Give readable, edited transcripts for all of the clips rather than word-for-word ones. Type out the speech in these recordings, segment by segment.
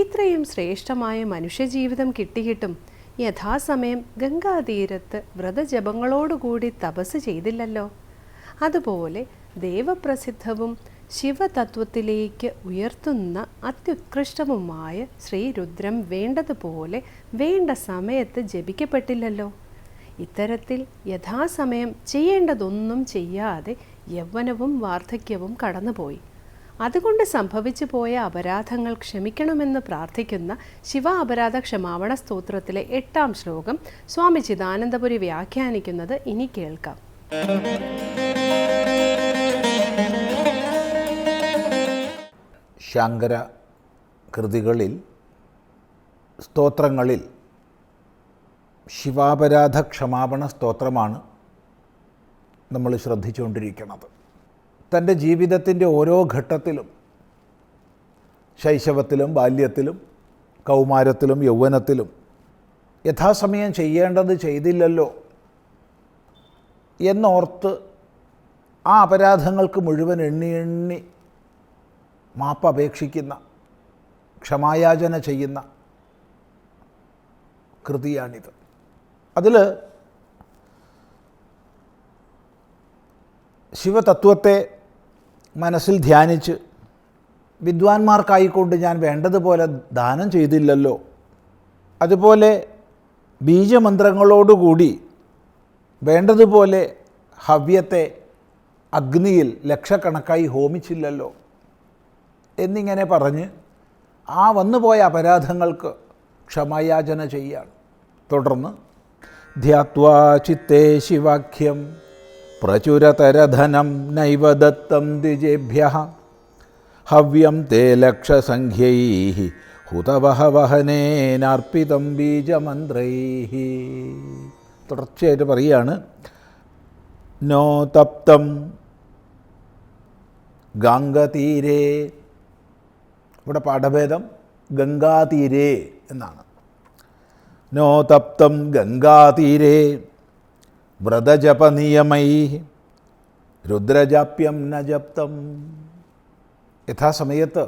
ഇത്രയും ശ്രേഷ്ഠമായ മനുഷ്യജീവിതം കിട്ടിയിട്ടും യഥാസമയം ഗംഗാതീരത്ത് വ്രതജപങ്ങളോടുകൂടി തപസ് ചെയ്തില്ലല്ലോ. അതുപോലെ ദേവപ്രസിദ്ധവും ശിവതത്വത്തിലേക്ക് ഉയർത്തുന്ന അത്യുത്കൃഷ്ടവുമായ ശ്രീരുദ്രം വേണ്ടതുപോലെ വേണ്ട സമയത്ത് ജപിക്കപ്പെട്ടില്ലല്ലോ. ഇത്തരത്തിൽ യഥാസമയം ചെയ്യേണ്ടതൊന്നും ചെയ്യാതെ യൗവനവും വാർദ്ധക്യവും കടന്നുപോയി. അതുകൊണ്ട് സംഭവിച്ചു പോയ അപരാധങ്ങൾ ക്ഷമിക്കണമെന്ന് പ്രാർത്ഥിക്കുന്ന ശിവ അപരാധ ക്ഷമാപണ സ്തോത്രത്തിലെ 8-ാം ശ്ലോകം സ്വാമി ചിദാനന്ദപുരി വ്യാഖ്യാനിക്കുന്നത് ഇനി കേൾക്കാം. ശങ്കര കൃതികളിൽ സ്തോത്രങ്ങളിൽ ശിവാപരാധ ക്ഷമാപണ സ്തോത്രമാണ് നമ്മൾ ശ്രദ്ധിച്ചുകൊണ്ടിരിക്കുന്നത്. തൻ്റെ ജീവിതത്തിൻ്റെ ഓരോ ഘട്ടത്തിലും, ശൈശവത്തിലും ബാല്യത്തിലും കൗമാരത്തിലും യൗവനത്തിലും യഥാസമയം ചെയ്യേണ്ടത് ചെയ്തില്ലല്ലോ എന്നോർത്ത് ആ അപരാധങ്ങൾക്ക് മുഴുവൻ എണ്ണി മാപ്പ് അപേക്ഷിക്കുന്ന, ക്ഷമായാചന ചെയ്യുന്ന കൃതിയാണിത്. അതിൽ ശിവതത്വത്തെ മനസ്സിൽ ധ്യാനിച്ച് വിദ്വാൻമാർക്കായിക്കൊണ്ട് ഞാൻ വേണ്ടതുപോലെ ദാനം ചെയ്തില്ലല്ലോ, അതുപോലെ ബീജമന്ത്രങ്ങളോടുകൂടി വേണ്ടതുപോലെ ഹവ്യത്തെ അഗ്നിയിൽ ലക്ഷക്കണക്കായി ഹോമിച്ചില്ലല്ലോ എന്നിങ്ങനെ പറഞ്ഞ് ആ വന്നുപോയ അപരാധങ്ങൾക്ക് ക്ഷമായാചന ചെയ്യുകയാണ്. തുടർന്ന് ധ്യാത്വാ ചിത്തേ ശിവാഖ്യം പ്രചുരതരധനം നൈവ ദത്തം ദ്വിജേഭ്യഃ ഹവ്യം തേ ലക്ഷസംഖ്യൈഃ ഹുതവഹവഹനേനാർപ്പിതം ബീജമന്ത്രൈഃ. തുടർച്ചയായിട്ട് പറയുകയാണ്. നോ തപ്തം ഗംഗാതീരേ, ഇവിടെ പാഠഭേദം ഗംഗാതീരേ എന്നാണ്. നോ തപ്തം ഗംഗാതീരേ വ്രതജപനിയമൈ രുദ്രജാപ്യം ന ജപ്തം. യഥാസമയത്ത്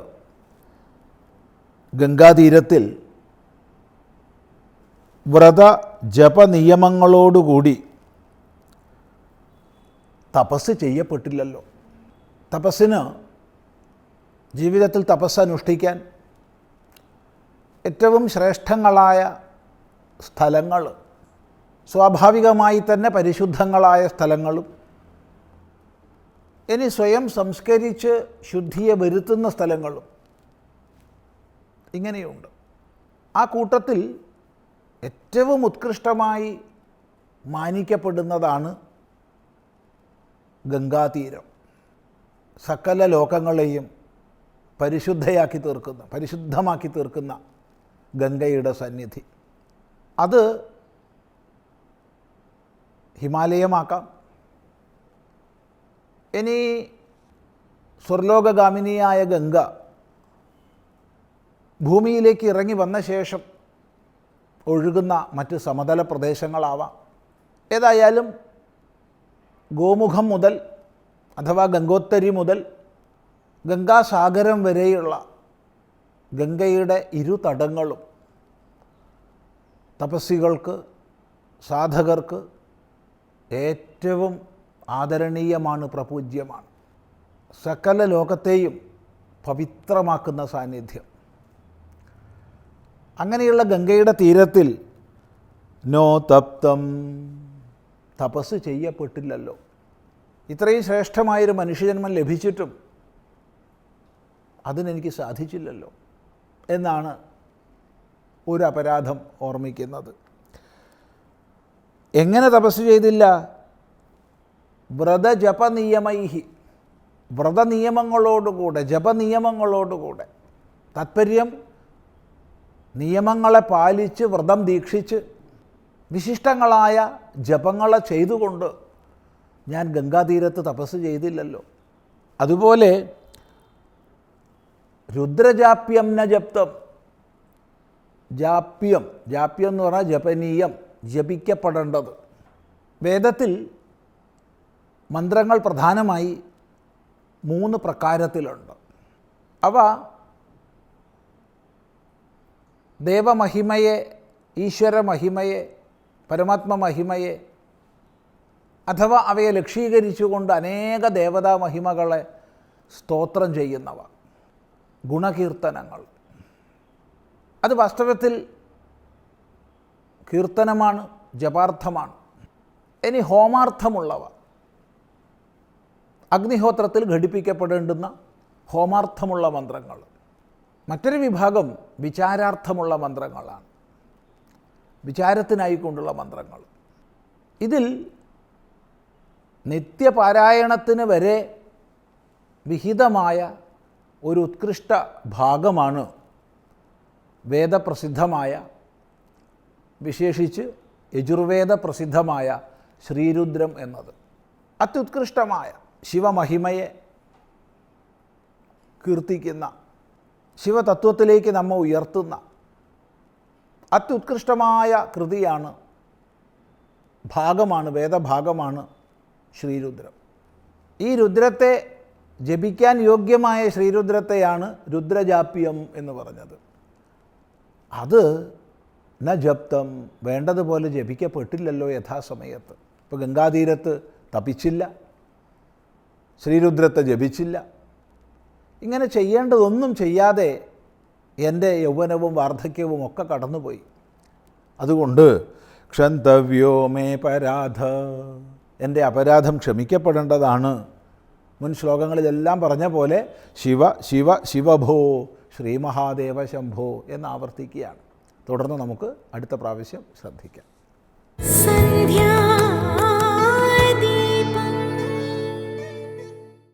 ഗംഗാതീരത്തിൽ വ്രതജപനിയമങ്ങളോടുകൂടി തപസ് ചെയ്യപ്പെട്ടില്ലല്ലോ. തപസ്സിന്, ജീവിതത്തിൽ തപസ് അനുഷ്ഠിക്കാൻ ഏറ്റവും ശ്രേഷ്ഠങ്ങളായ സ്ഥലങ്ങൾ, സ്വാഭാവികമായി തന്നെ പരിശുദ്ധങ്ങളായ സ്ഥലങ്ങളും ഇനി സ്വയം സംസ്കരിച്ച് ശുദ്ധിയെ വരുത്തുന്ന സ്ഥലങ്ങളും ഇങ്ങനെയുണ്ട്. ആ കൂട്ടത്തിൽ ഏറ്റവും ഉത്കൃഷ്ടമായി മാനിക്കപ്പെടുന്നതാണ് ഗംഗാതീരം. സകല ലോകങ്ങളെയും പരിശുദ്ധമാക്കി തീർക്കുന്ന ഗംഗയുടെ സന്നിധി. അത് ഹിമാലയമാക്കാം, ഇനി സ്വർലോകഗാമിനിയായ ഗംഗ ഭൂമിയിലേക്ക് ഇറങ്ങി വന്ന ശേഷം ഒഴുകുന്ന മറ്റ് സമതല പ്രദേശങ്ങളാവാം. ഏതായാലും ഗോമുഖം മുതൽ അഥവാ ഗംഗോത്തരി മുതൽ ഗംഗാസാഗരം വരെയുള്ള ഗംഗയുടെ ഇരുതടങ്ങളും തപസ്സികൾക്ക്, സാധകർക്ക് ഏറ്റവും ആദരണീയമാണ്, പ്രപൂജ്യമാണ്. സകല ലോകത്തെയും പവിത്രമാക്കുന്ന സാന്നിധ്യം. അങ്ങനെയുള്ള ഗംഗയുടെ തീരത്തിൽ നോ തപ്തം, തപസ് ചെയ്യപ്പെട്ടില്ലല്ലോ. ഇത്രയും ശ്രേഷ്ഠമായൊരു മനുഷ്യജന്മം ലഭിച്ചിട്ടും അതിനെനിക്ക് സാധിച്ചില്ലല്ലോ എന്നാണ് ഒരു അപരാധം ഓർമ്മിക്കുന്നത്. എങ്ങനെ തപസ് ചെയ്തില്ല? വ്രതജപനിയമൈഹി, വ്രതനിയമങ്ങളോടുകൂടെ, ജപനിയമങ്ങളോടുകൂടെ. താത്പര്യം നിയമങ്ങളെ പാലിച്ച് വ്രതം ദീക്ഷിച്ച് വിശിഷ്ടങ്ങളായ ജപങ്ങളെ ചെയ്തുകൊണ്ട് ഞാൻ ഗംഗാതീരത്ത് തപസ് ചെയ്തില്ലല്ലോ. അതുപോലെ രുദ്രജാപ്യം ന ജപ്തം. ജാപ്യം എന്ന് പറഞ്ഞാൽ ജപനീയം, ജപിക്കപ്പെടേണ്ടത്. വേദത്തിൽ മന്ത്രങ്ങൾ പ്രധാനമായി 3 പ്രകാരത്തിലുണ്ട്. അവ ദേവമഹിമയെ, ഈശ്വരമഹിമയെ, പരമാത്മമഹിമയെ അഥവാ അവയെ ലക്ഷീകരിച്ചുകൊണ്ട് അനേക ദേവതാ മഹിമകളെ സ്തോത്രം ചെയ്യുന്നവ, ഗുണകീർത്തനങ്ങൾ. അത് വാസ്തവത്തിൽ കീർത്തനമാണ്, ജപാർത്ഥമാണ്. ഇനി ഹോമാർത്ഥമുള്ളവ, അഗ്നിഹോത്രത്തിൽ ഘടിപ്പിക്കപ്പെടേണ്ടുന്ന ഹോമാർത്ഥമുള്ള മന്ത്രങ്ങൾ. മറ്റൊരു വിഭാഗം വിചാരാർത്ഥമുള്ള മന്ത്രങ്ങളാണ്, വിചാരത്തിനായിക്കൊണ്ടുള്ള മന്ത്രങ്ങൾ. ഇതിൽ നിത്യപാരായണത്തിന് വരെ വിഹിതമായ ഒരു ഉത്കൃഷ്ട ഭാഗമാണ് വേദപ്രസിദ്ധമായ, വിശേഷിച്ച് യജുർവേദ പ്രസിദ്ധമായ ശ്രീരുദ്രം എന്നത്. അത്യുത്കൃഷ്ടമായ ശിവമഹിമയെ കീർത്തിക്കുന്ന, ശിവതത്വത്തിലേക്ക് നമ്മെ ഉയർത്തുന്ന അത്യുത്കൃഷ്ടമായ കൃതിയാണ്, ഭാഗമാണ്, വേദഭാഗമാണ് ശ്രീരുദ്രം. ഈ രുദ്രത്തെ ജപിക്കാൻ യോഗ്യമായ ശ്രീരുദ്രത്തെയാണ് രുദ്രജാപ്യം എന്ന് പറഞ്ഞത്. അത് ന ജപ്തം, വേണ്ടതുപോലെ ജപിക്കപ്പെട്ടില്ലല്ലോ യഥാസമയത്ത്. ഇപ്പോൾ ഗംഗാതീരത്ത് തപിച്ചില്ല, ശ്രീരുദ്രത്തെ ജപിച്ചില്ല. ഇങ്ങനെ ചെയ്യേണ്ടതൊന്നും ചെയ്യാതെ എൻ്റെ യൗവനവും വാർദ്ധക്യവും ഒക്കെ കടന്നുപോയി. അതുകൊണ്ട് ക്ഷന്തവ്യോ മേ പരാധ, എൻ്റെ അപരാധം ക്ഷമിക്കപ്പെടേണ്ടതാണ്. മുൻ ശ്ലോകങ്ങളിലെല്ലാം പറഞ്ഞ പോലെ ശിവ ശിവ ശിവഭോ ശ്രീമഹാദേവ ശംഭോ എന്ന് ആവർത്തിക്കുകയാണ്. തുടർന്ന് നമുക്ക് അടുത്ത പ്രാവശ്യം ശ്രദ്ധിക്കാം.